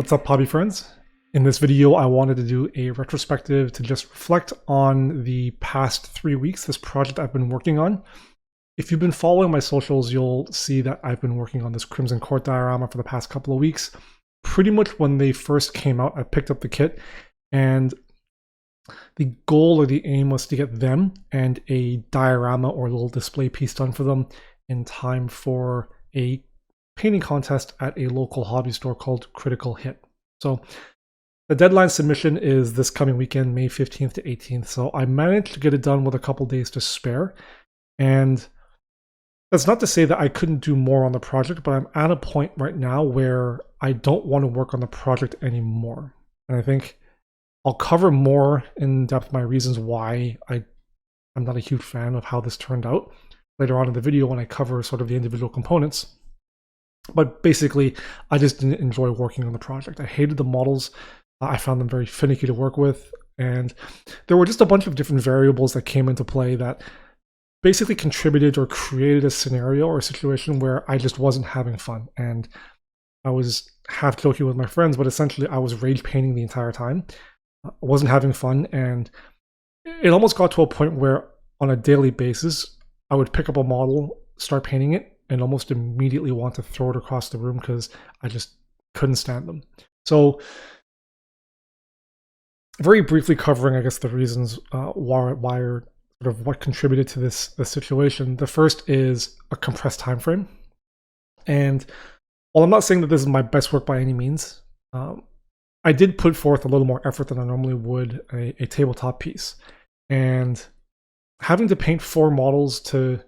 What's up, hobby friends? In this video, I wanted to do a retrospective to just reflect on the past 3 weeks, this project I've been working on. If you've been following my socials, you'll see that I've been working on this Crimson Court diorama for the past couple of weeks. Pretty much when they first came out, I picked up the kit, and the goal or the aim was to get them and a diorama or a little display piece done for them in time for a painting contest at a local hobby store called Critical Hit. So the deadline submission is this coming weekend, May 15th to 18th. So I managed to get it done with a couple days to spare. And that's not to say that I couldn't do more on the project, but I'm at a point right now where I don't want to work on the project anymore. And I think I'll cover more in depth my reasons why I'm not a huge fan of how this turned out later on in the video when I cover sort of the individual components. But basically, I just didn't enjoy working on the project. I hated the models. I found them very finicky to work with. And there were just a bunch of different variables that came into play that basically contributed or created a scenario or a situation where I just wasn't having fun. And I was half joking with my friends, but essentially I was rage painting the entire time. I wasn't having fun. And it almost got to a point where on a daily basis, I would pick up a model, start painting it, and almost immediately want to throw it across the room because I just couldn't stand them. So very briefly covering, I guess, the reasons why or sort of what contributed to this situation. The first is a compressed time frame. And while I'm not saying that this is my best work by any means, I did put forth a little more effort than I normally would a tabletop piece. And having to paint 4 models to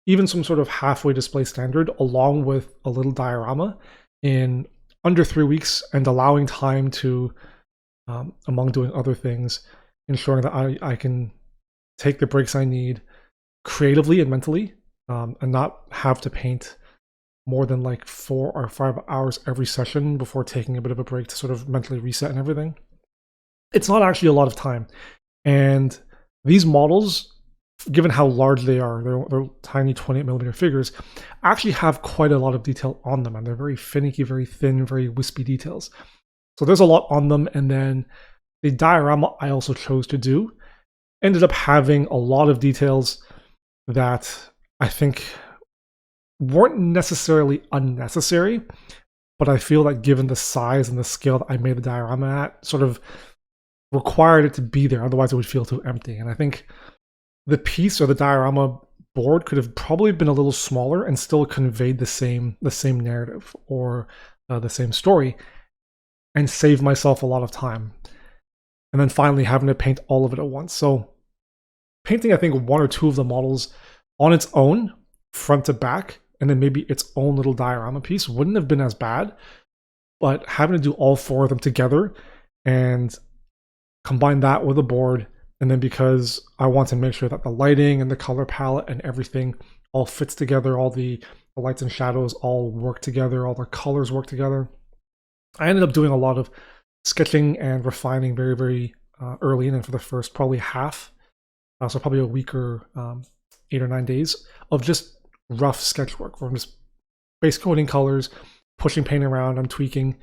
even some sort of halfway display standard, along with a little diorama in under 3 weeks, and allowing time to, among doing other things, ensuring that I can take the breaks I need creatively and mentally, and not have to paint more than like 4 or 5 hours every session before taking a bit of a break to sort of mentally reset and everything. It's not actually a lot of time. And these models, given how large they are, they're tiny 28mm figures, actually have quite a lot of detail on them, and they're very finicky, very thin, very wispy details. So there's a lot on them. And then the diorama I also chose to do ended up having a lot of details that I think weren't necessarily unnecessary, but I feel that given the size and the scale that I made the diorama at, sort of required it to be there, otherwise it would feel too empty. And I think the piece or the diorama board could have probably been a little smaller and still conveyed the same narrative or the same story, and save myself a lot of time. And then finally having to paint all of it at once. So painting, I think, 1 or 2 of the models on its own, front to back, and then maybe its own little diorama piece wouldn't have been as bad. But having to do all 4 of them together and combine that with a board, and then because I want to make sure that the lighting and the color palette and everything all fits together, all the lights and shadows all work together, all the colors work together, I ended up doing a lot of sketching and refining very, very early, and then for the first probably half, so probably a week or 8 or 9 days of just rough sketch work, where I'm just base coating colors, pushing paint around, I'm tweaking.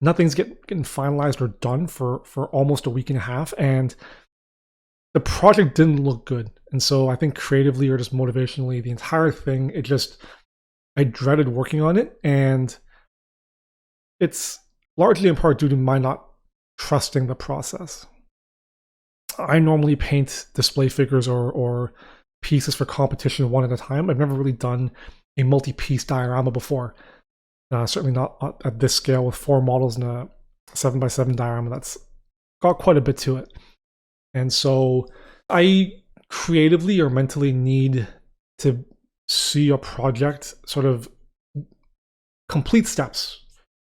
Nothing's getting finalized or done for almost a week and a half, and the project didn't look good. And so I think creatively or just motivationally, the entire thing, I dreaded working on it. And it's largely in part due to my not trusting the process. I normally paint display figures or pieces for competition one at a time. I've never really done a multi-piece diorama before. Certainly not at this scale with 4 models in a 7x7 diorama. That's got quite a bit to it. And so I creatively or mentally need to see a project sort of complete steps.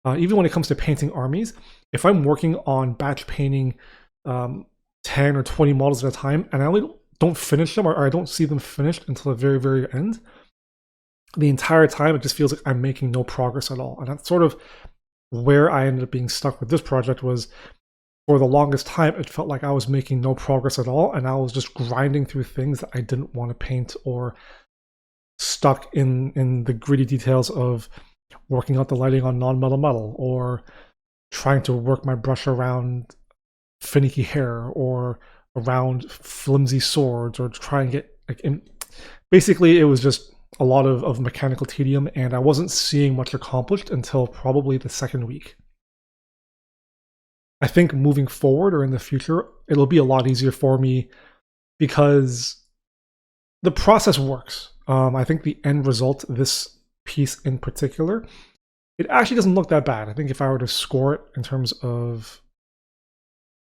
Even when it comes to painting armies, if I'm working on batch painting 10 or 20 models at a time, and I don't finish them, or I don't see them finished until the very, very end, the entire time it just feels like I'm making no progress at all. And that's sort of where I ended up being stuck with this project. Was for the longest time, it felt like I was making no progress at all, and I was just grinding through things that I didn't want to paint, or stuck in the gritty details of working out the lighting on non-metal metal, or trying to work my brush around finicky hair or around flimsy swords or try and get basically it was just a lot of mechanical tedium, and I wasn't seeing much accomplished until probably the second week. I think moving forward or in the future, it'll be a lot easier for me because the process works. I think the end result, this piece in particular, it actually doesn't look that bad. I think if I were to score it in terms of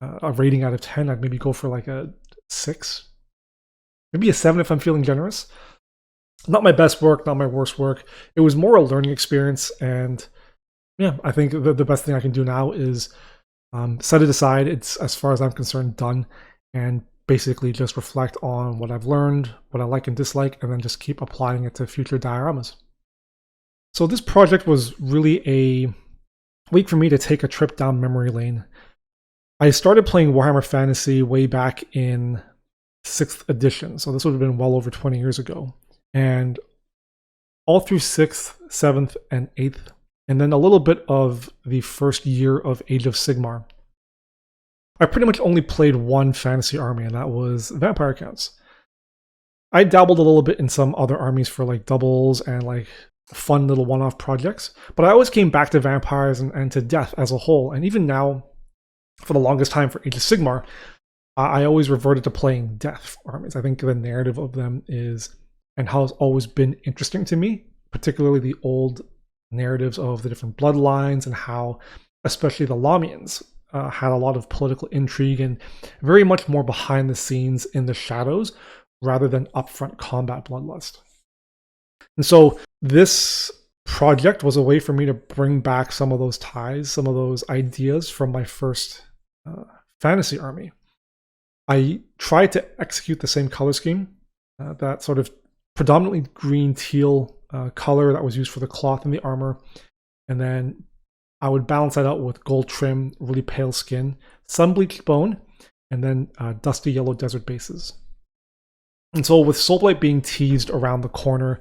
a rating out of 10, I'd maybe go for like a 6. Maybe a 7 if I'm feeling generous. Not my best work, not my worst work. It was more a learning experience, and yeah, I think the best thing I can do now is set it aside. It's, as far as I'm concerned, done, and basically just reflect on what I've learned, what I like and dislike, and then just keep applying it to future dioramas. So this project was really a week for me to take a trip down memory lane. I started playing Warhammer Fantasy way back in 6th edition, so this would have been well over 20 years ago. And all through 6th, 7th, and 8th, and then a little bit of the first year of Age of Sigmar, I pretty much only played one fantasy army, and that was Vampire Counts. I dabbled a little bit in some other armies for like doubles and like fun little one-off projects, but I always came back to vampires and to death as a whole. And even now, for the longest time for Age of Sigmar, I always reverted to playing death armies. I think the narrative of them is and has always been interesting to me, particularly the old narratives of the different bloodlines and how, especially the Lamians, had a lot of political intrigue and very much more behind the scenes in the shadows rather than upfront combat bloodlust. And so this project was a way for me to bring back some of those ties, some of those ideas from my first fantasy army. I tried to execute the same color scheme, that sort of predominantly green teal color that was used for the cloth and the armor, and then I would balance that out with gold trim, really pale skin, sun bleached bone, and then dusty yellow desert bases. And so with Soulblight being teased around the corner,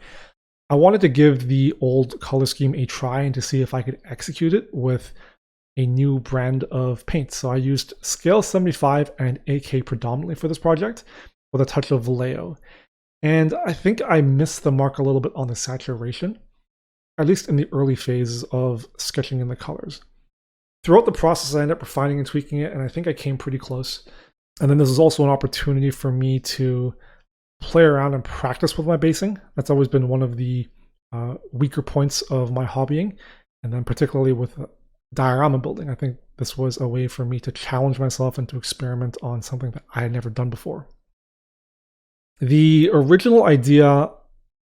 I wanted to give the old color scheme a try and to see if I could execute it with a new brand of paint. So I used Scale 75 and AK predominantly for this project, with a touch of Vallejo. And I think I missed the mark a little bit on the saturation, at least in the early phases of sketching in the colors. Throughout the process, I ended up refining and tweaking it, and I think I came pretty close. And then this is also an opportunity for me to play around and practice with my basing. That's always been one of the weaker points of my hobbying, and then particularly with diorama building. I think this was a way for me to challenge myself and to experiment on something that I had never done before. The original idea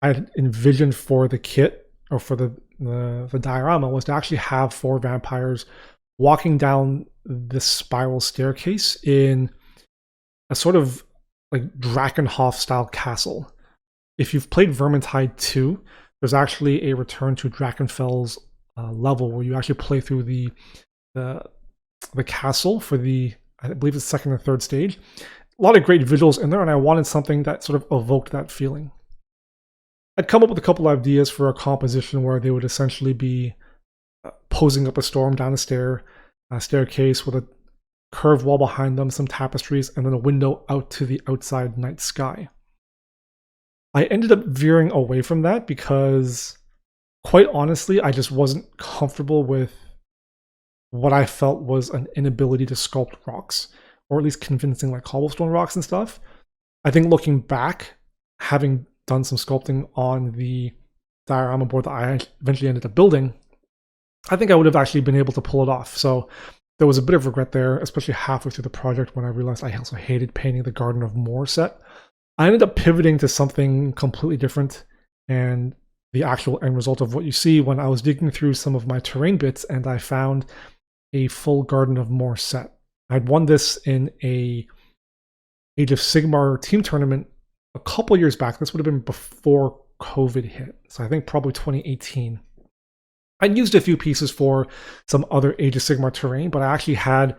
I envisioned for the kit, or for the diorama, was to actually have 4 vampires walking down this spiral staircase in a sort of like Drakenhof style castle. If you've played Vermintide 2, there's actually a return to Drakenfell's level where you actually play through the castle for the, I believe it's 2nd or 3rd stage. A lot of great visuals in there, and I wanted something that sort of evoked that feeling. I'd come up with a couple of ideas for a composition where they would essentially be posing up a storm down a staircase with a curved wall behind them, some tapestries, and then a window out to the outside night sky. I ended up veering away from that because, quite honestly, I just wasn't comfortable with what I felt was an inability to sculpt rocks, or at least convincing like cobblestone rocks and stuff. I think looking back, having done some sculpting on the diorama board that I eventually ended up building, I think I would have actually been able to pull it off. So there was a bit of regret there, especially halfway through the project when I realized I also hated painting the Garden of Moor set. I ended up pivoting to something completely different, and the actual end result of what you see when I was digging through some of my terrain bits and I found a full Garden of Moor set. I'd won this in a Age of Sigmar team tournament a couple years back. This would have been before COVID hit, so I think probably 2018. I'd used a few pieces for some other Age of Sigmar terrain, but I actually had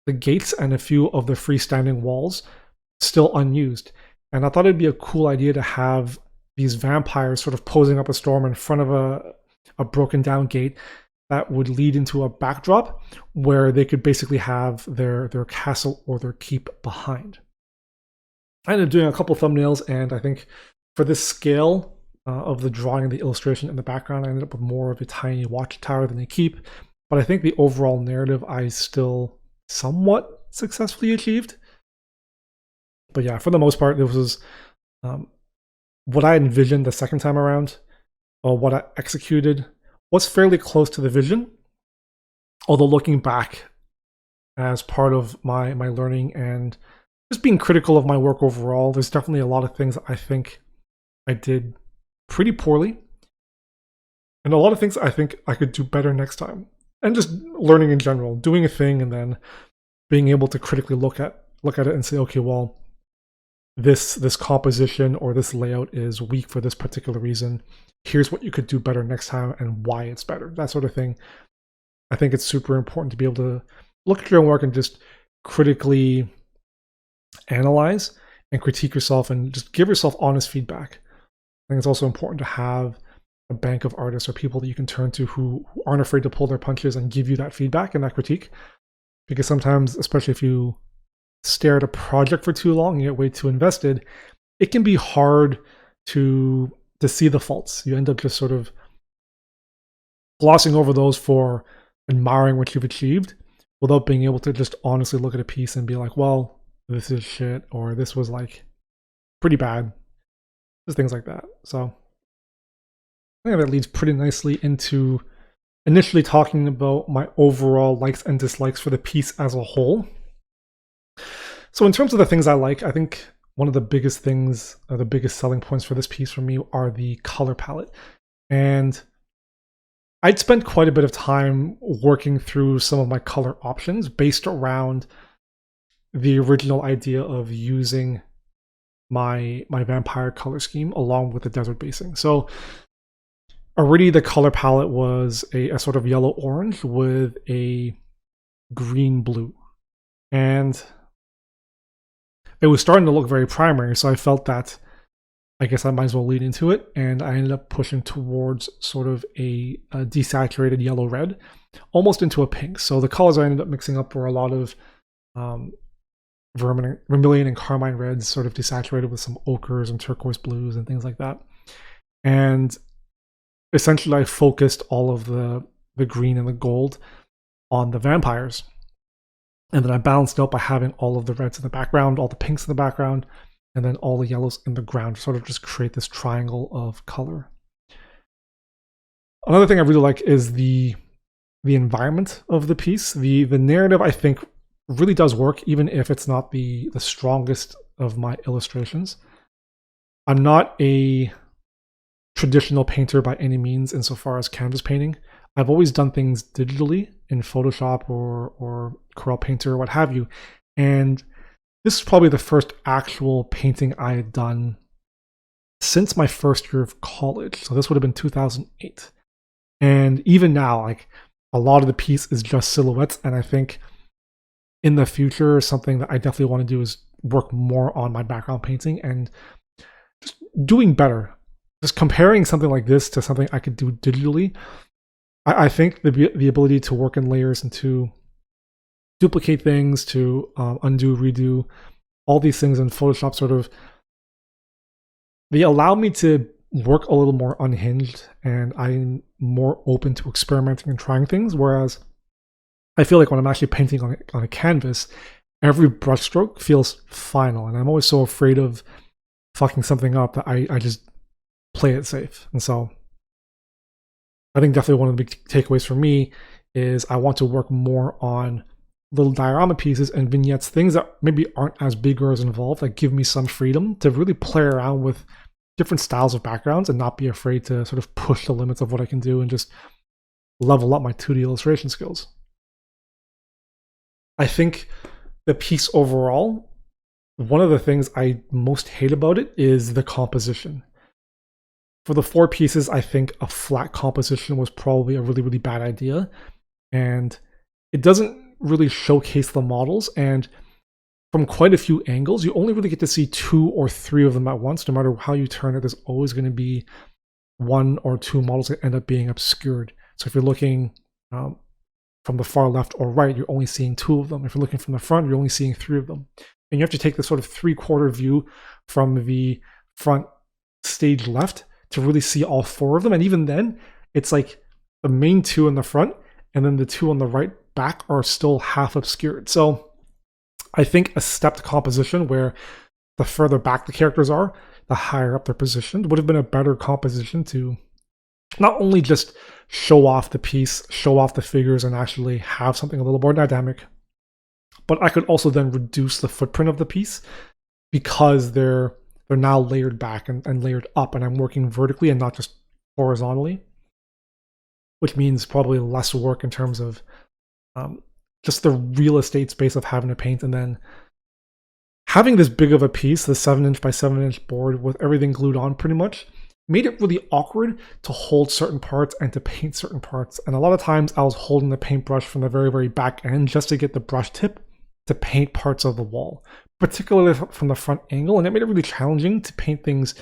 the gates and a few of the freestanding walls still unused. And I thought it'd be a cool idea to have these vampires sort of posing up a storm in front of a broken down gate, that would lead into a backdrop where they could basically have their castle or their keep behind. I ended up doing a couple thumbnails, and I think for this scale of the drawing and the illustration in the background, I ended up with more of a tiny watchtower than a keep. But I think the overall narrative I still somewhat successfully achieved. But yeah, for the most part, this was what I envisioned the second time around, or what I executed was fairly close to the vision. Although looking back as part of my learning and just being critical of my work overall, there's definitely a lot of things I think I did pretty poorly, and a lot of things I think I could do better next time. And just learning in general, doing a thing and then being able to critically look at it and say, okay, well, this composition or this layout is weak for this particular reason. Here's what you could do better next time and why it's better. That sort of thing. I think it's super important to be able to look at your own work and just critically analyze and critique yourself and just give yourself honest feedback. I think it's also important to have a bank of artists or people that you can turn to who aren't afraid to pull their punches and give you that feedback and that critique. Because sometimes, especially if you stare at a project for too long and get way too invested, it can be hard to see the faults. You end up just sort of glossing over those for admiring what you've achieved without being able to just honestly look at a piece and be like, well, this is shit, or this was like pretty bad. Just things like that. So I think that leads pretty nicely into initially talking about my overall likes and dislikes for the piece as a whole. So in terms of the things I like, I think one of the biggest things, the biggest selling points for this piece for me are the color palette. And I'd spent quite a bit of time working through some of my color options based around the original idea of using my vampire color scheme along with the desert basing. So already the color palette was a sort of yellow-orange with a green-blue. And it was starting to look very primary, so I felt that I guess I might as well lead into it, and I ended up pushing towards sort of a desaturated yellow-red, almost into a pink. So the colors I ended up mixing up were a lot of vermilion and carmine reds, sort of desaturated with some ochres and turquoise blues and things like that. And essentially I focused all of the green and the gold on the vampires. And then I balanced out by having all of the reds in the background, all the pinks in the background, and then all the yellows in the ground, sort of just create this triangle of color. Another thing I really like is the environment of the piece. The narrative, I think, really does work, even if it's not the strongest of my illustrations. I'm not a traditional painter by any means insofar as canvas painting. I've always done things digitally in Photoshop or Corel Painter or what have you. And this is probably the first actual painting I had done since my first year of college. So this would have been 2008. And even now, like, a lot of the piece is just silhouettes. And I think in the future, something that I definitely want to do is work more on my background painting and just doing better. Just comparing something like this to something I could do digitally. I think the ability to work in layers and to duplicate things, to undo, redo, all these things in Photoshop sort of, they allow me to work a little more unhinged, and I'm more open to experimenting and trying things, whereas I feel like when I'm actually painting on a canvas, every brushstroke feels final, and I'm always so afraid of fucking something up that I just play it safe. And so I think definitely one of the big takeaways for me is I want to work more on little diorama pieces and vignettes, things that maybe aren't as big or as involved, that give me some freedom to really play around with different styles of backgrounds and not be afraid to sort of push the limits of what I can do and just level up my 2D illustration skills. I think the piece overall, one of the things I most hate about it is the composition. For the 4 pieces, I think a flat composition was probably a really, really bad idea. And it doesn't really showcase the models. And from quite a few angles, you only really get to see 2 or 3 of them at once. No matter how you turn it, there's always going to be 1 or 2 models that end up being obscured. So if you're looking from the far left or right, you're only seeing 2 of them. If you're looking from the front, you're only seeing 3 of them. And you have to take this sort of 3/4 view from the front stage left to really see all 4 of them. And even then, it's like the main 2 in the front and then the 2 on the right back are still half obscured. So I think a stepped composition where the further back the characters are, the higher up they're positioned, would have been a better composition to not only just show off the piece, show off the figures, and actually have something a little more dynamic, but I could also then reduce the footprint of the piece because they're now layered back and layered up, and I'm working vertically and not just horizontally, which means probably less work in terms of just the real estate space of having to paint. And then having this big of a piece, the 7-inch by 7-inch board with everything glued on pretty much, made it really awkward to hold certain parts and to paint certain parts. And a lot of times I was holding the paintbrush from the very, very back end just to get the brush tip to paint parts of the wall, particularly from the front angle. And it made it really challenging to paint things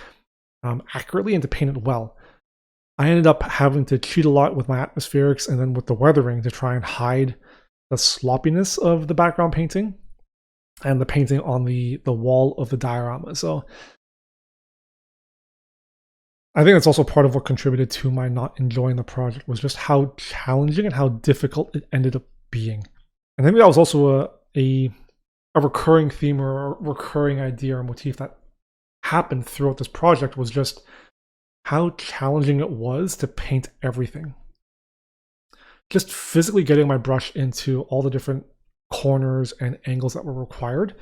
accurately and to paint it well. I ended up having to cheat a lot with my atmospherics and then with the weathering to try and hide the sloppiness of the background painting and the painting on the wall of the diorama. So I think that's also part of what contributed to my not enjoying the project, was just how challenging and how difficult it ended up being. And I think that was also a recurring theme or a recurring idea or motif that happened throughout this project, was just how challenging it was to paint everything. Just physically getting my brush into all the different corners and angles that were required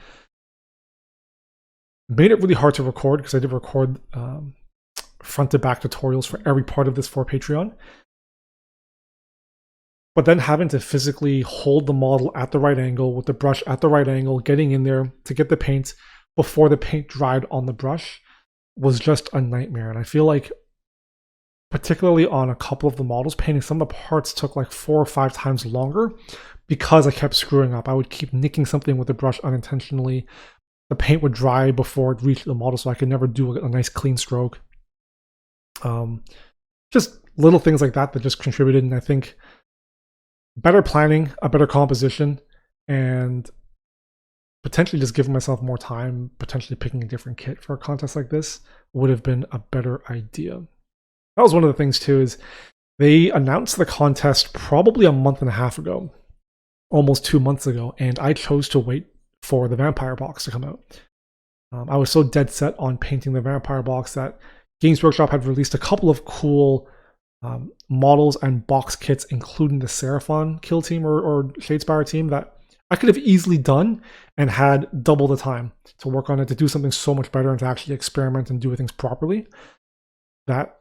made it really hard to record, because I did record front to back tutorials for every part of this for Patreon. But then having to physically hold the model at the right angle with the brush at the right angle, getting in there to get the paint before the paint dried on the brush was just a nightmare. And I feel like, particularly on a couple of the models, painting some of the parts took like 4 or 5 times longer because I kept screwing up. I would keep nicking something with the brush unintentionally. The paint would dry before it reached the model, so I could never do a nice clean stroke. Just little things like that that just contributed. And I think better planning, a better composition, and potentially just giving myself more time, potentially picking a different kit for a contest like this would have been a better idea. That was one of the things too, is they announced the contest probably a month and a half ago, almost 2 months ago, and I chose to wait for the vampire box to come out. I was so dead set on painting the vampire box that Games Workshop had released a couple of cool models and box kits, including the Seraphon kill team or Shadespire team, that I could have easily done and had double the time to work on it, to do something so much better and to actually experiment and do things properly. But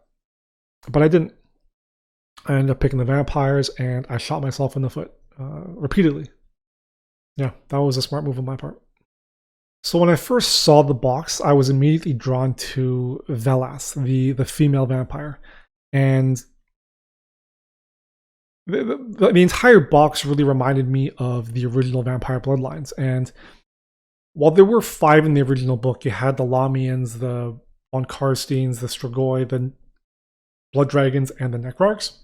I didn't. I ended up picking the vampires, and I shot myself in the foot repeatedly. Yeah, that was a smart move on my part. So when I first saw the box, I was immediately drawn to Vellas, the female vampire. And the entire box really reminded me of the original Vampire Bloodlines. And while there were 5 in the original book, you had the Lamians, the von Karsteins, the Strigoi, the Blood Dragons, and the Necrarchs.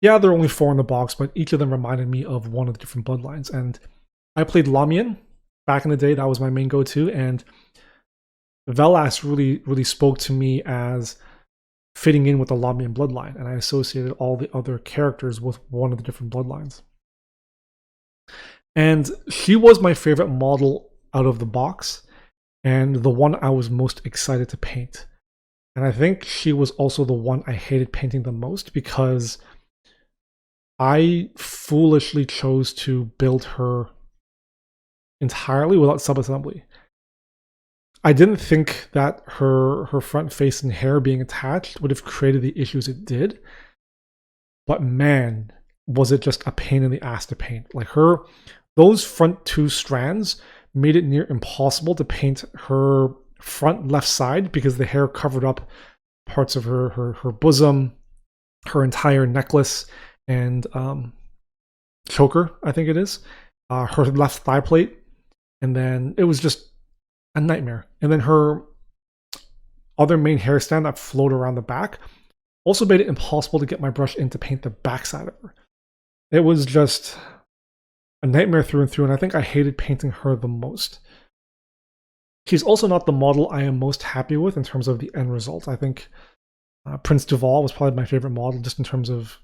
Yeah, there are only 4 in the box, but each of them reminded me of one of the different bloodlines. And I played Lamian back in the day. That was my main go-to. And Vellas really spoke to me as fitting in with the Lamian bloodline. And I associated all the other characters with one of the different bloodlines. And she was my favorite model out of the box, and the one I was most excited to paint. And I think she was also the one I hated painting the most, because I foolishly chose to build her entirely without subassembly. I didn't think that her front face and hair being attached would have created the issues it did. But man, was it just a pain in the ass to paint. Like those front 2 strands made it near impossible to paint her front left side, because the hair covered up parts of her bosom, her entire necklace, and choker, I think it is, her left thigh plate, and then it was just a nightmare. And then her other main hair stand that flowed around the back also made it impossible to get my brush in to paint the backside of her. It was just a nightmare through and through, and I think I hated painting her the most. She's also not the model I am most happy with in terms of the end result. I think Prince Duvalle was probably my favorite model just in terms of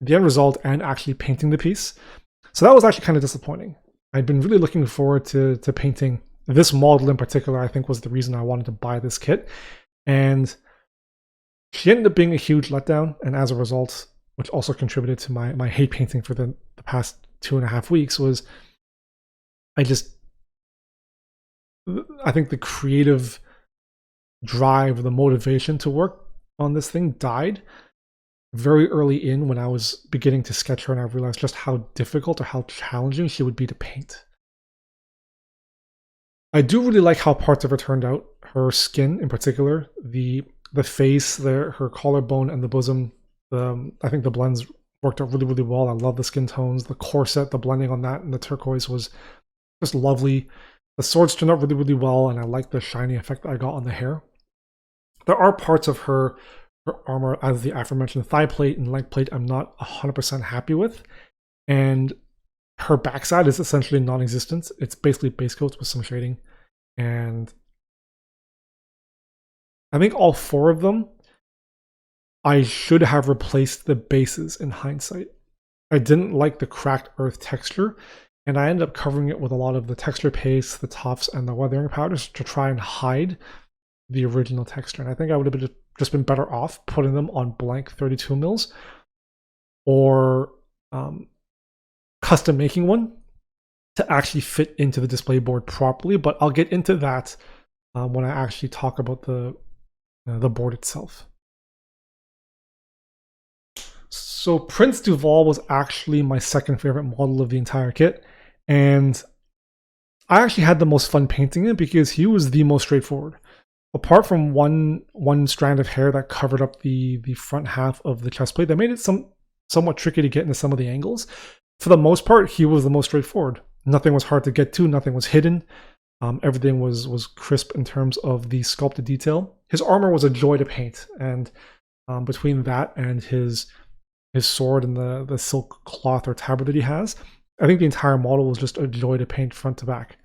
the end result and actually painting the piece. So that was actually kind of disappointing. I'd been really looking forward to painting this model in particular. I think was the reason I wanted to buy this kit. And she ended up being a huge letdown, and as a result, which also contributed to my hate painting for the past 2.5 weeks, was I think the creative drive, the motivation to work on this thing died very early in when I was beginning to sketch her, and I realized just how difficult or how challenging she would be to paint. I do really like how parts of her turned out. Her skin in particular, the face, her collarbone and the bosom, I think the blends worked out really, really well. I love the skin tones, the corset, the blending on that and the turquoise was just lovely. The swords turned out really, really well, and I like the shiny effect that I got on the hair. There are parts of her armor, as the aforementioned thigh plate and leg plate, I'm not 100% happy with. And her backside is essentially non-existent. It's basically base coats with some shading. And I think all 4 of them, I should have replaced the bases in hindsight. I didn't like the cracked earth texture, and I ended up covering it with a lot of the texture paste, the tufts, and the weathering powders to try and hide the original texture. And I think I would have just been better off putting them on blank 32 mils or custom making one to actually fit into the display board properly. But I'll get into that when I actually talk about the board itself. So Prince Duvalle was actually my second favorite model of the entire kit, and I actually had the most fun painting it because he was the most straightforward. Apart from one strand of hair that covered up the front half of the chest plate, that made it somewhat tricky to get into some of the angles. For the most part, he was the most straightforward. Nothing was hard to get to, nothing was hidden. Everything was crisp in terms of the sculpted detail. His armor was a joy to paint, and between that and his sword and the silk cloth or tabard that he has, I think the entire model was just a joy to paint front to back.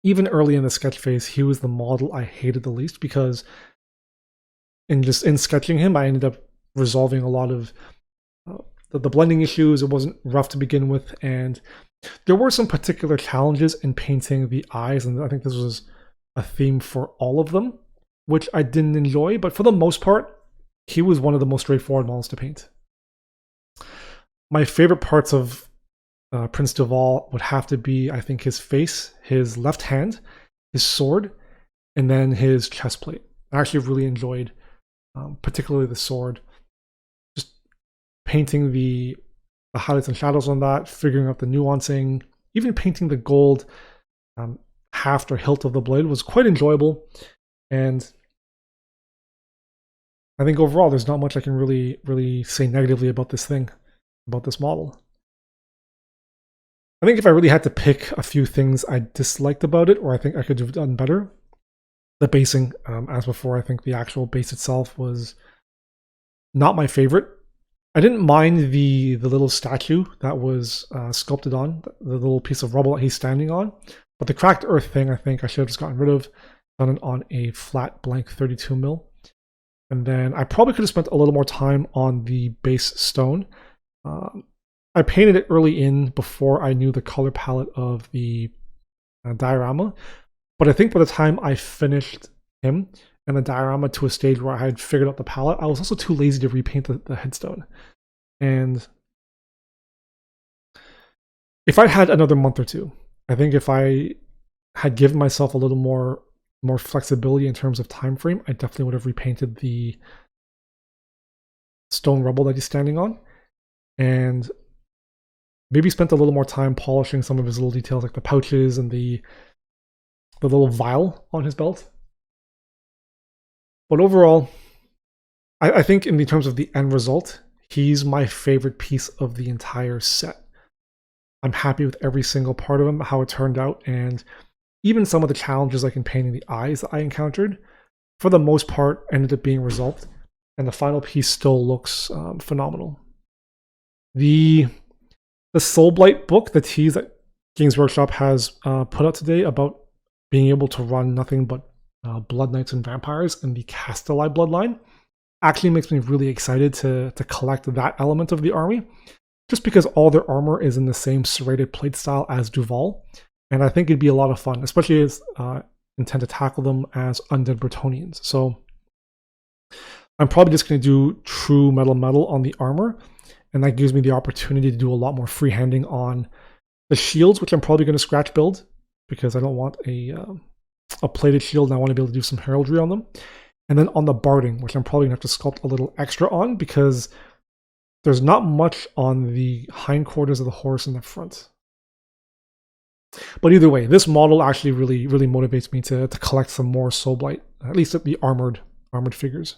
Even early in the sketch phase, he was the model I hated the least because in sketching him, I ended up resolving a lot of the blending issues. It wasn't rough to begin with, and there were some particular challenges in painting the eyes, and I think this was a theme for all of them, which I didn't enjoy, but for the most part, he was one of the most straightforward models to paint. My favorite parts of Prince Duvalle would have to be, I think, his face, his left hand, his sword, and then his chest plate. I actually really enjoyed, particularly the sword. Just painting the highlights and shadows on that, figuring out the nuancing, even painting the gold haft or hilt of the blade was quite enjoyable. And I think overall, there's not much I can really say negatively about this model. I think if I really had to pick a few things I disliked about it, or I think I could have done better, the basing, as before, I think the actual base itself was not my favorite. I didn't mind the little statue that was sculpted on, the little piece of rubble that he's standing on, but the cracked earth thing, I think I should have just gotten rid of, done it on a flat blank 32 mil. And then I probably could have spent a little more time on the base stone. I painted it early in before I knew the color palette of the diorama. But I think by the time I finished him and the diorama to a stage where I had figured out the palette, I was also too lazy to repaint the headstone. And if I had another month or two, I think if I had given myself a little more flexibility in terms of time frame, I definitely would have repainted the stone rubble that he's standing on, and maybe spent a little more time polishing some of his little details like the pouches and the little vial on his belt. But overall, I think in terms of the end result, he's my favorite piece of the entire set. I'm happy with every single part of him, how it turned out, and even some of the challenges like in painting the eyes that I encountered, for the most part, ended up being resolved. and the final piece still looks phenomenal. The Soulblight book, the tease that Games Workshop has put out today about being able to run nothing but Blood Knights and Vampires in the Castelli bloodline, actually makes me really excited to collect that element of the army, just because all their armor is in the same serrated plate style as Duvalle, and I think it'd be a lot of fun, especially as intend to tackle them as undead Bretonnians. So I'm probably just going to do true metal on the armor, and that gives me the opportunity to do a lot more freehanding on the shields, which I'm probably going to scratch build because I don't want a plated shield and I want to be able to do some heraldry on them. And then on the barding, which I'm probably going to have to sculpt a little extra on because there's not much on the hindquarters of the horse in the front. But either way, this model actually really motivates me to collect some more Soulblight, at least at the armored figures.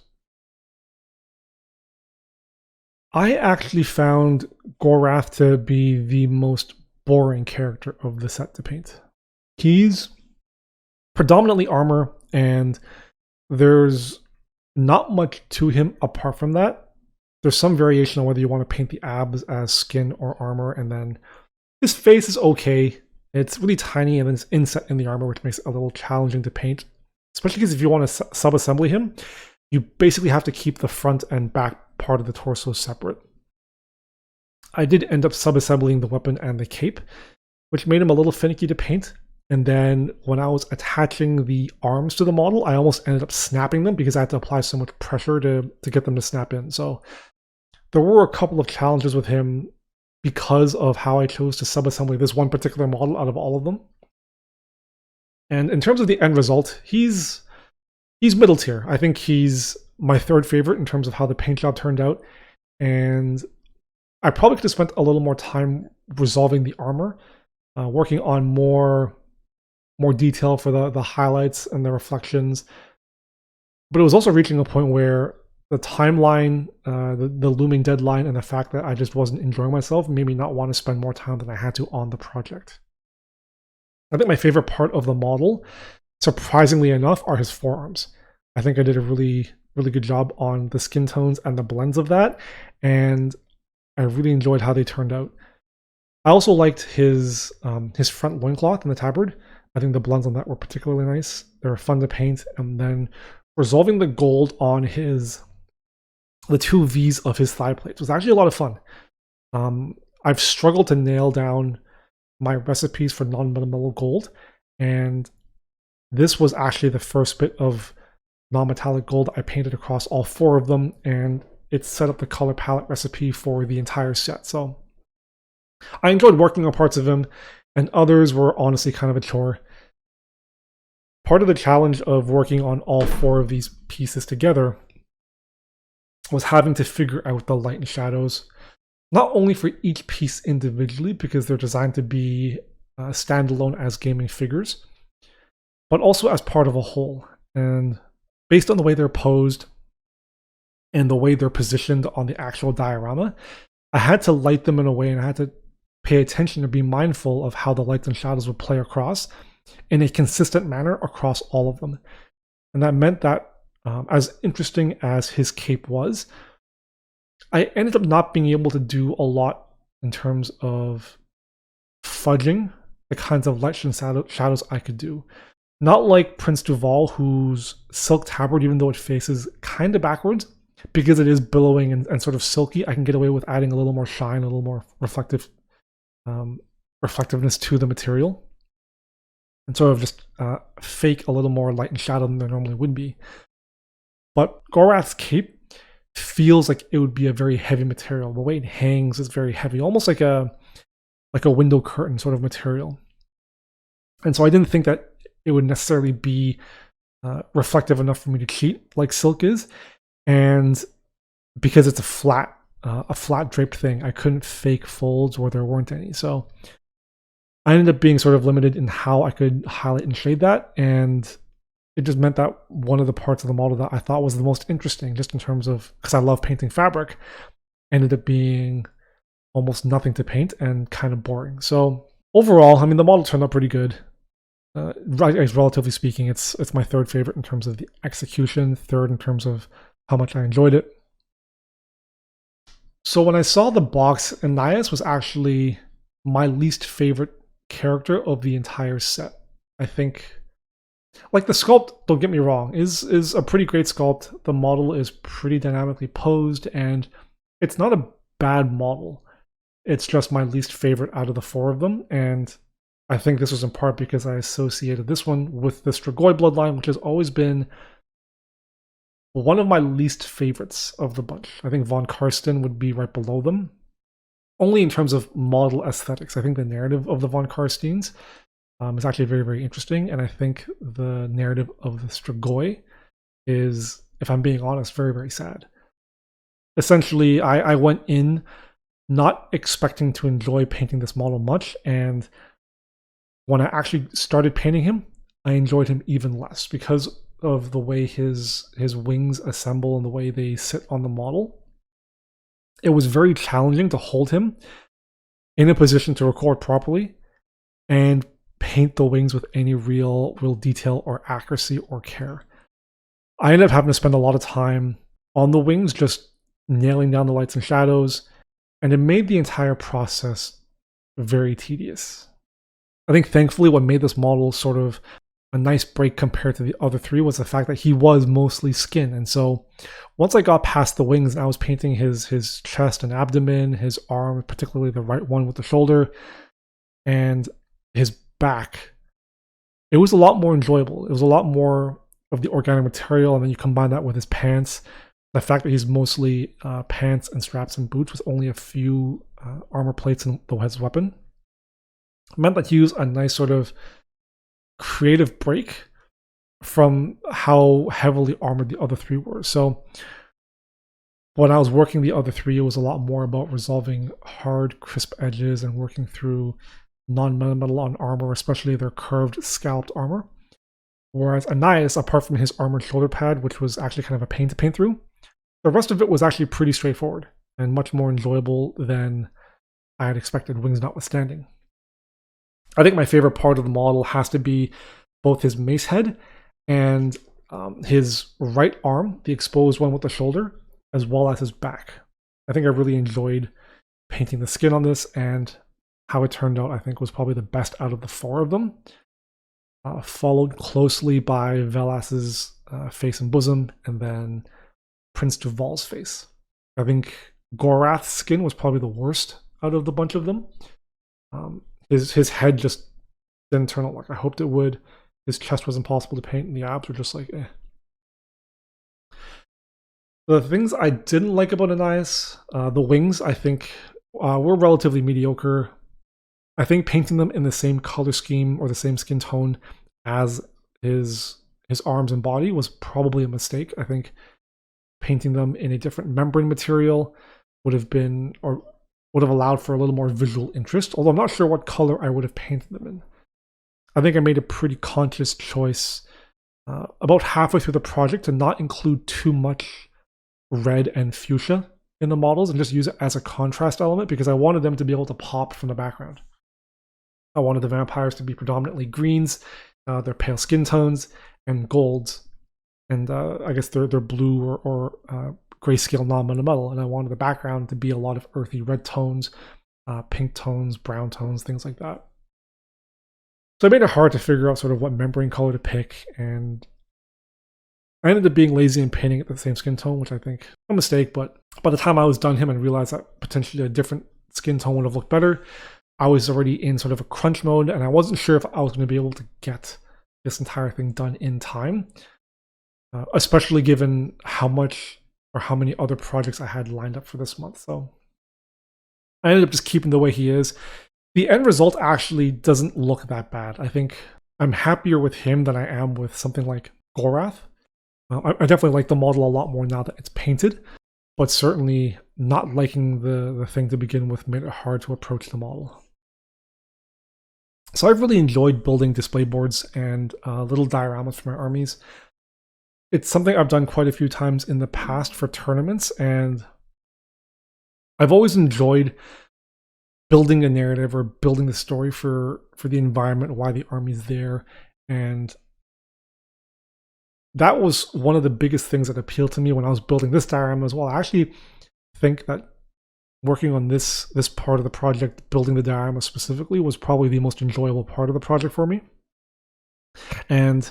I actually found Gorath to be the most boring character of the set to paint. He's predominantly armor, and there's not much to him apart from that. There's some variation on whether you want to paint the abs as skin or armor, and then his face is okay. It's really tiny, and then it's inset in the armor, which makes it a little challenging to paint. Especially because if you want to sub-assembly him, you basically have to keep the front and back part of the torso separate. I did end up sub-assembling the weapon and the cape, which made him a little finicky to paint. And then when I was attaching the arms to the model, I almost ended up snapping them because I had to apply so much pressure to get them to snap in. So there were a couple of challenges with him because of how I chose to sub-assembly this one particular model out of all of them. And in terms of the end result, he's middle tier. I think he's my third favorite in terms of how the paint job turned out. And I probably could have spent a little more time resolving the armor, working on more detail for the highlights and the reflections. But it was also reaching a point where the timeline, the looming deadline, and the fact that I just wasn't enjoying myself made me not want to spend more time than I had to on the project. I think my favorite part of the model, surprisingly enough, are his forearms. I think I did a really good job on the skin tones and the blends of that, and I really enjoyed how they turned out. I also liked his front loincloth and the tabard. I think the blends on that were particularly nice. They were fun to paint, and then resolving the gold on the two V's of his thigh plates was actually a lot of fun. I've struggled to nail down my recipes for non-metal gold, and this was actually the first bit of non-metallic gold I painted across all four of them, and it set up the color palette recipe for the entire set. So I enjoyed working on parts of him, and others were honestly kind of a chore. Part of the challenge of working on all four of these pieces together was having to figure out the light and shadows, not only for each piece individually, because they're designed to be standalone as gaming figures, but also as part of a whole. And based on the way they're posed and the way they're positioned on the actual diorama, I had to light them in a way, and I had to pay attention to be mindful of how the lights and shadows would play across in a consistent manner across all of them. And that meant that as interesting as his cape was, I ended up not being able to do a lot in terms of fudging the kinds of lights and shadows I could do. Not like Prince Duvalle, whose silk tabard, even though it faces kind of backwards, because it is billowing and sort of silky, I can get away with adding a little more shine, a little more reflectiveness to the material, and sort of just fake a little more light and shadow than there normally would be. But Gorath's cape feels like it would be a very heavy material. The way it hangs is very heavy, almost like a window curtain sort of material. And so I didn't think that it would necessarily be reflective enough for me to cheat like silk is. And because it's a flat draped thing, I couldn't fake folds where there weren't any. So I ended up being sort of limited in how I could highlight and shade that, and it just meant that one of the parts of the model that I thought was the most interesting, just in terms of, because I love painting fabric, ended up being almost nothing to paint and kind of boring. So overall, I mean, the model turned out pretty good. Relatively speaking, it's my third favorite in terms of the execution, third in terms of how much I enjoyed it. So when I saw the box, Ennias was actually my least favorite character of the entire set. I think, like, the sculpt, don't get me wrong, is a pretty great sculpt. The model is pretty dynamically posed, and it's not a bad model. It's just my least favorite out of the four of them, and I think this was in part because I associated this one with the Strigoi bloodline, which has always been one of my least favorites of the bunch. I think Von Karsten would be right below them, only in terms of model aesthetics. I think the narrative of the Von Karsteins is actually very, very interesting, and I think the narrative of the Strigoi is, if I'm being honest, very, very sad. Essentially, I went in not expecting to enjoy painting this model much, and when I actually started painting him, I enjoyed him even less because of the way his wings assemble and the way they sit on the model. It was very challenging to hold him in a position to record properly and paint the wings with any real detail or accuracy or care. I ended up having to spend a lot of time on the wings, just nailing down the lights and shadows, and it made the entire process very tedious. I think thankfully what made this model sort of a nice break compared to the other three was the fact that he was mostly skin. And so once I got past the wings and I was painting his chest and abdomen, his arm, particularly the right one with the shoulder, and his back, it was a lot more enjoyable. It was a lot more of the organic material, and then you combine that with his pants. The fact that he's mostly pants and straps and boots with only a few armor plates and his weapon meant that he was a nice sort of creative break from how heavily armored the other three were. So when I was working the other three, it was a lot more about resolving hard, crisp edges and working through non-metal on armor, especially their curved, scalped armor. Whereas Ennias, apart from his armored shoulder pad, which was actually kind of a pain to paint through, the rest of it was actually pretty straightforward and much more enjoyable than I had expected, wings notwithstanding. I think my favorite part of the model has to be both his mace head and his right arm, the exposed one with the shoulder, as well as his back. I think I really enjoyed painting the skin on this, and how it turned out I think was probably the best out of the four of them, followed closely by Vellas's face and bosom, and then Prince Duvalle's face. I think Gorath's skin was probably the worst out of the bunch of them. His head just didn't turn out like I hoped it would. His chest was impossible to paint, and the abs were just like, eh. The things I didn't like about Ennias, the wings, I think, were relatively mediocre. I think painting them in the same color scheme or the same skin tone as his arms and body was probably a mistake. I think painting them in a different membrane material would have been, or would have allowed for a little more visual interest, although I'm not sure what color I would have painted them in. I think I made a pretty conscious choice about halfway through the project to not include too much red and fuchsia in the models and just use it as a contrast element because I wanted them to be able to pop from the background. I wanted the vampires to be predominantly greens, their pale skin tones, and golds, and I guess they're blue or grayscale non-metal, and I wanted the background to be a lot of earthy red tones, pink tones, brown tones, things like that. So I made it hard to figure out sort of what membrane color to pick, and I ended up being lazy and painting it the same skin tone, which I think is a mistake, but by the time I was done him and realized that potentially a different skin tone would have looked better, I was already in sort of a crunch mode, and I wasn't sure if I was going to be able to get this entire thing done in time, especially given how much or how many other projects I had lined up for this month. So I ended up just keeping the way he is. The end result actually doesn't look that bad. I think I'm happier with him than I am with something like Gorath. I definitely like the model a lot more now that it's painted, but certainly not liking the thing to begin with made it hard to approach the model. So I've really enjoyed building display boards and little dioramas for my armies. It's something I've done quite a few times in the past for tournaments, and I've always enjoyed building a narrative or building the story for the environment, why the army's there, and that was one of the biggest things that appealed to me when I was building this diorama as well. I actually think that working on this part of the project, building the diorama specifically, was probably the most enjoyable part of the project for me. And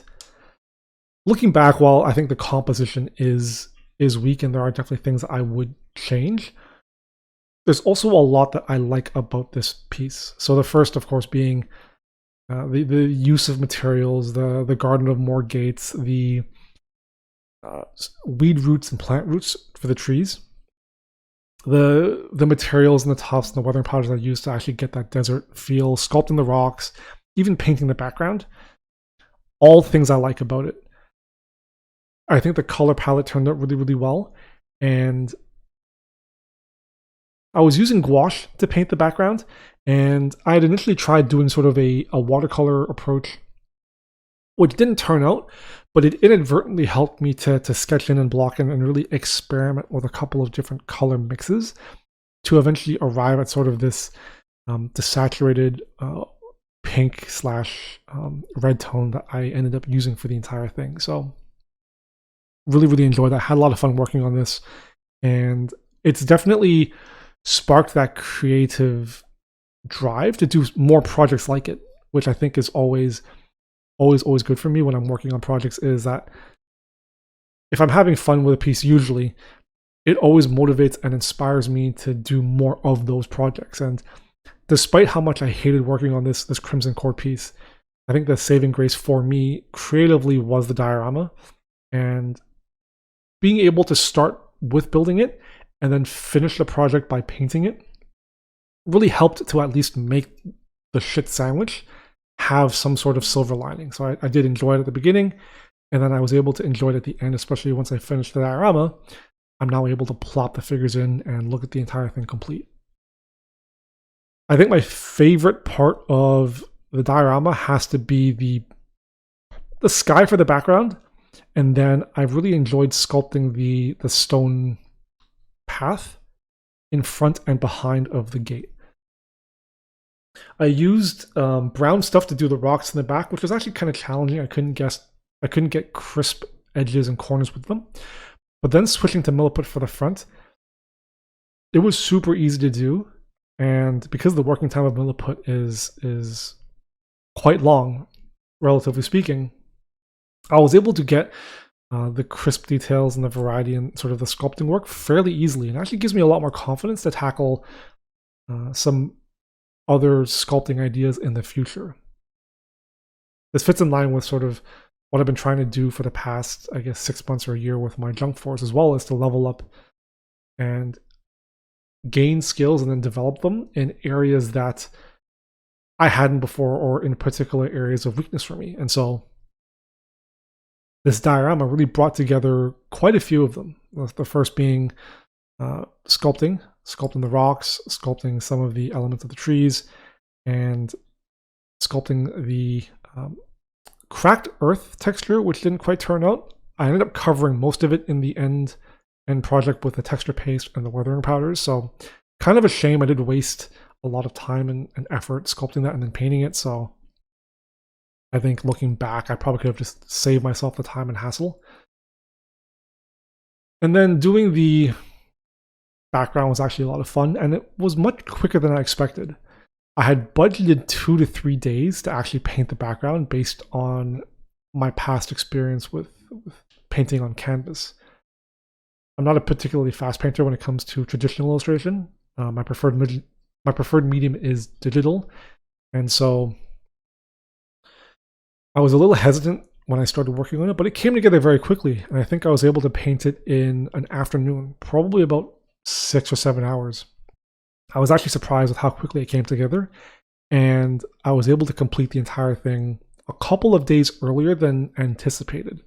looking back, while I think the composition is weak and there are definitely things that I would change, there's also a lot that I like about this piece. So the first, of course, being the use of materials, the Garden of More gates, the weed roots and plant roots for the trees, the materials and the tufts and the weathering powders I used to actually get that desert feel, sculpting the rocks, even painting the background. All things I like about it. I think the color palette turned out really, really well. And I was using gouache to paint the background, and I had initially tried doing sort of a watercolor approach, which didn't turn out, but it inadvertently helped me to sketch in and block in and really experiment with a couple of different color mixes to eventually arrive at sort of this desaturated pink / red tone that I ended up using for the entire thing. So really, really enjoyed that. I had a lot of fun working on this, and it's definitely sparked that creative drive to do more projects like it, which I think is always good for me when I'm working on projects, is that if I'm having fun with a piece, usually it always motivates and inspires me to do more of those projects. And despite how much I hated working on this Crimson Core piece, I think the saving grace for me creatively was the diorama, and being able to start with building it and then finish the project by painting it really helped to at least make the shit sandwich have some sort of silver lining. So I did enjoy it at the beginning, and then I was able to enjoy it at the end, especially once I finished the diorama. I'm now able to plop the figures in and look at the entire thing complete. I think my favorite part of the diorama has to be the sky for the background, and then I've really enjoyed sculpting the stone path in front and behind of the gate. I used brown stuff to do the rocks in the back, which was actually kind of challenging. I couldn't get crisp edges and corners with them. But then switching to milliput for the front, it was super easy to do. And because the working time of milliput is quite long, relatively speaking, I was able to get the crisp details and the variety and sort of the sculpting work fairly easily, and actually gives me a lot more confidence to tackle some other sculpting ideas in the future. This fits in line with sort of what I've been trying to do for the past, I guess, 6 months or a year with my junk force, as well as to level up and gain skills and then develop them in areas that I hadn't before, or in particular areas of weakness for me. And so this diorama really brought together quite a few of them. The first being sculpting the rocks, sculpting some of the elements of the trees, and sculpting the cracked earth texture, which didn't quite turn out. I ended up covering most of it in the end project with the texture paste and the weathering powders, so kind of a shame I did waste a lot of time and effort sculpting that and then painting it. So I think looking back, I probably could have just saved myself the time and hassle. And then doing the background was actually a lot of fun, and it was much quicker than I expected. I had budgeted 2 to 3 days to actually paint the background based on my past experience with painting on canvas. I'm not a particularly fast painter when it comes to traditional illustration. My preferred medium is digital, and so I was a little hesitant when I started working on it, but it came together very quickly, and I think I was able to paint it in an afternoon, probably about 6 or 7 hours. I was actually surprised with how quickly it came together, and I was able to complete the entire thing a couple of days earlier than anticipated.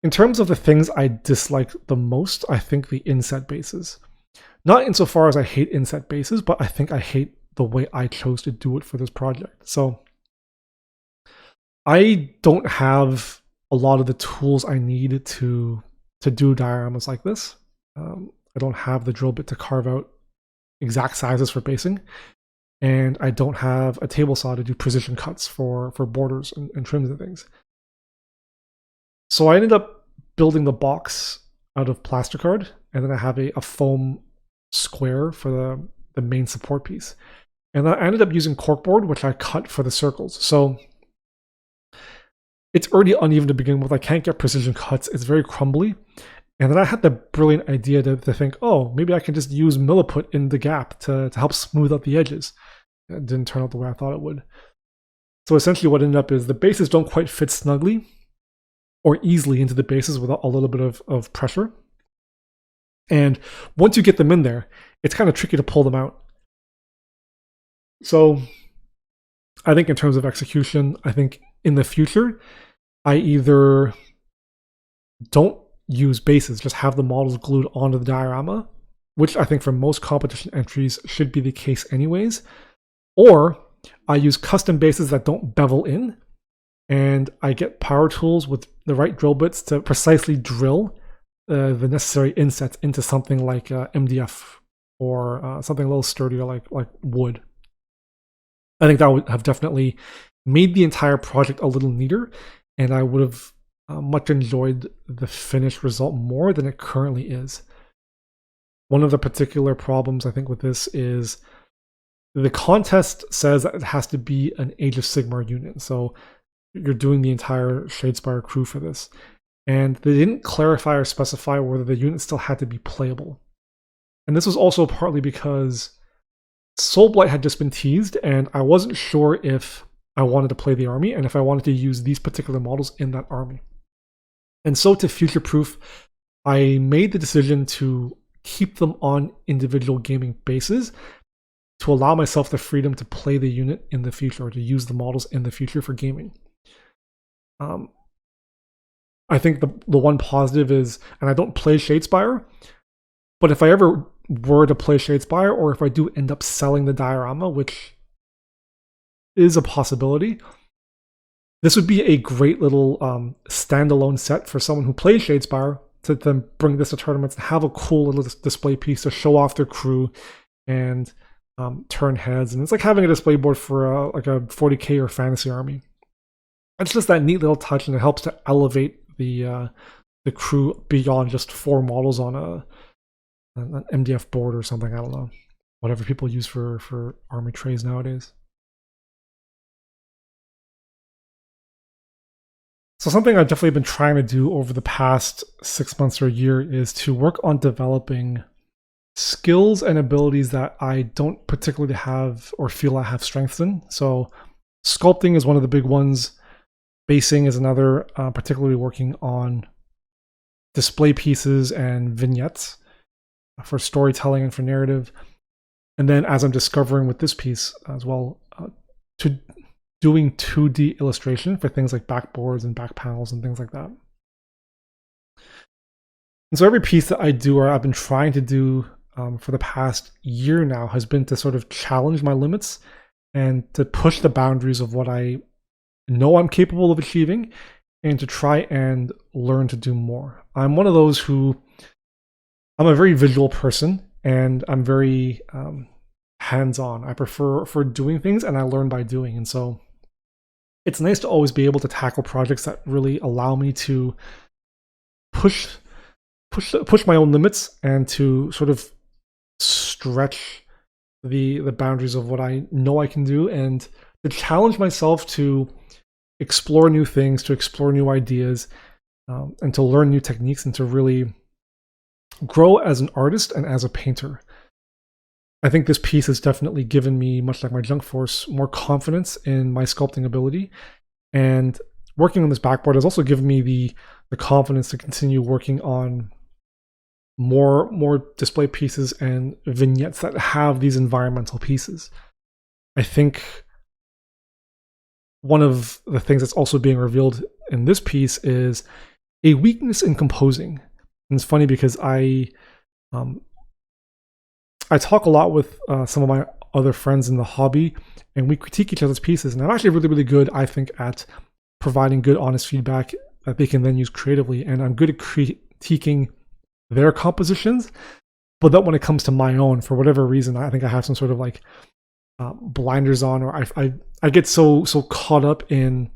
In terms of the things I dislike the most, I think the inset bases. Not insofar as I hate inset bases, but I think I hate the way I chose to do it for this project. So I don't have a lot of the tools I need to do dioramas like this. I don't have the drill bit to carve out exact sizes for basing, and I don't have a table saw to do precision cuts for borders and trims and things. So I ended up building the box out of plasticard, and then I have a foam square for the main support piece. And then I ended up using corkboard, which I cut for the circles. So it's already uneven to begin with. I can't get precision cuts. It's very crumbly. And then I had the brilliant idea to think, oh, maybe I can just use milliput in the gap to help smooth out the edges. It didn't turn out the way I thought it would. So essentially what ended up is the bases don't quite fit snugly or easily into the bases without a little bit of pressure. And once you get them in there, it's kind of tricky to pull them out. So I think in terms of execution, I think in the future, I either don't use bases, just have the models glued onto the diorama, which I think for most competition entries should be the case anyways, or I use custom bases that don't bevel in, and I get power tools with the right drill bits to precisely drill the necessary insets into something like MDF or something a little sturdier like wood. I think that would have definitely made the entire project a little neater, and I would have much enjoyed the finished result more than it currently is. One of the particular problems I think with this is the contest says that it has to be an Age of Sigmar unit, so you're doing the entire Shadespire crew for this. And they didn't clarify or specify whether the unit still had to be playable. And this was also partly because Soulblight had just been teased, and I wasn't sure if I wanted to play the army and if I wanted to use these particular models in that army. And so to future-proof, I made the decision to keep them on individual gaming bases to allow myself the freedom to play the unit in the future, or to use the models in the future for gaming. I think the one positive is, and I don't play Shadespire, but if I ever were to play Shadespire, or if I do end up selling the diorama, which is a possibility, this would be a great little standalone set for someone who plays Shadespire to then bring this to tournaments and have a cool little display piece to show off their crew and turn heads. And it's like having a display board for like a 40k or fantasy army. It's just that neat little touch, and it helps to elevate the crew beyond just 4 models on an MDF board or something. I don't know, whatever people use for army trays nowadays. So something I've definitely been trying to do over the past 6 months or a year is to work on developing skills and abilities that I don't particularly have or feel I have strengths in. So sculpting is one of the big ones. Basing is another, particularly working on display pieces and vignettes for storytelling and for narrative. And then, as I'm discovering with this piece as well, to doing 2D illustration for things like backboards and back panels and things like that. And so every piece that I do, or I've been trying to do for the past year now, has been to sort of challenge my limits and to push the boundaries of what I know I'm capable of achieving, and to try and learn to do more. I'm one of those who, I'm a very visual person, and I'm very hands-on. I prefer doing things, and I learn by doing. And so it's nice to always be able to tackle projects that really allow me to push my own limits and to sort of stretch the boundaries of what I know I can do, and to challenge myself to explore new things, to explore new ideas, and to learn new techniques, and to really grow as an artist and as a painter. I think this piece has definitely given me, much like my Junk Force, more confidence in my sculpting ability. And working on this backboard has also given me the confidence to continue working on more display pieces and vignettes that have these environmental pieces. I think one of the things that's also being revealed in this piece is a weakness in composing. And it's funny because I talk a lot with some of my other friends in the hobby, and we critique each other's pieces. And I'm actually really, really good, I think, at providing good, honest feedback that they can then use creatively. And I'm good at critiquing their compositions, but that when it comes to my own, for whatever reason, I think I have some sort of like blinders on, or I get so caught up in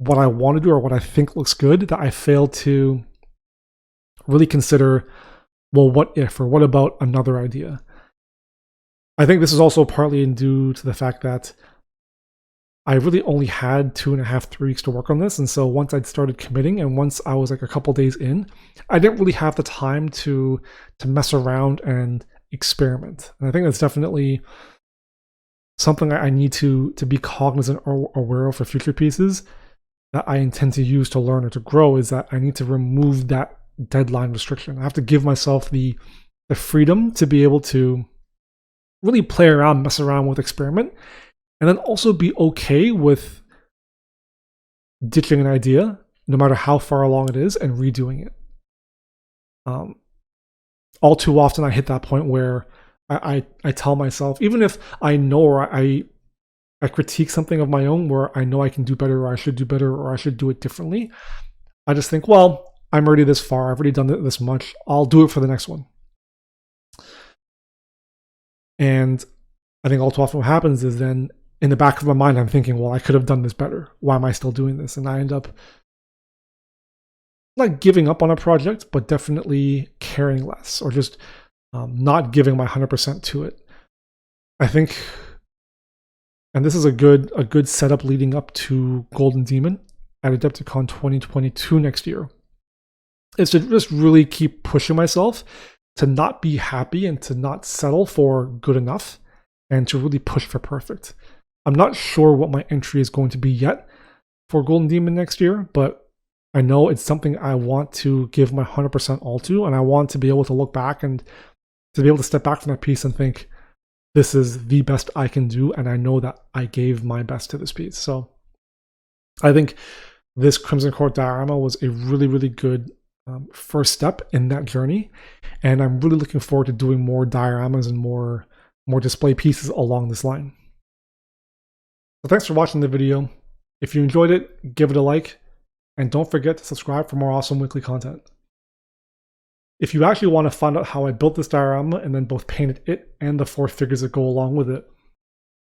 what I want to do or what I think looks good that I fail to really consider, well, what if, or what about another idea? I think this is also partly due to the fact that I really only had 2.5, 3 weeks to work on this. And so once I'd started committing and once I was like a couple days in, I didn't really have the time to mess around and experiment. And I think that's definitely something I need to be cognizant or aware of for future pieces that I intend to use to learn or to grow, is that I need to remove that deadline restriction. I have to give myself the freedom to be able to really play around, mess around with, experiment, and then also be okay with ditching an idea, no matter how far along it is, and redoing it. All too often I hit that point where I tell myself, even if I know or I critique something of my own where I know I can do better, or I should do better, or I should do it differently, I just think, well, I'm already this far, I've already done it this much, I'll do it for the next one. And I think all too often what happens is then in the back of my mind, I'm thinking, well, I could have done this better. Why am I still doing this? And I end up not giving up on a project, but definitely caring less, or just not giving my 100% to it. I think, and this is a good setup leading up to Golden Demon at Adepticon 2022 next year, is to just really keep pushing myself to not be happy and to not settle for good enough, and to really push for perfect. I'm not sure what my entry is going to be yet for Golden Demon next year, but I know it's something I want to give my 100% all to, and I want to be able to look back and to be able to step back from that piece and think, this is the best I can do, and I know that I gave my best to this piece. So I think this Crimson Court diorama was a really, really good first step in that journey, and I'm really looking forward to doing more dioramas and more display pieces along this line. So thanks for watching the video. If you enjoyed it, give it a like, and don't forget to subscribe for more awesome weekly content. If you actually want to find out how I built this diorama and then both painted it and the 4 figures that go along with it,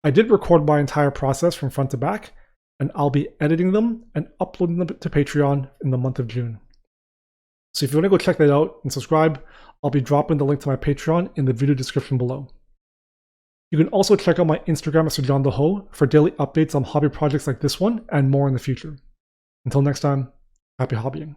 I did record my entire process from front to back, and I'll be editing them and uploading them to Patreon in the month of June. So if you want to go check that out and subscribe, I'll be dropping the link to my Patreon in the video description below. You can also check out my Instagram at SirJohnTheHoe for daily updates on hobby projects like this one and more in the future. Until next time, happy hobbying.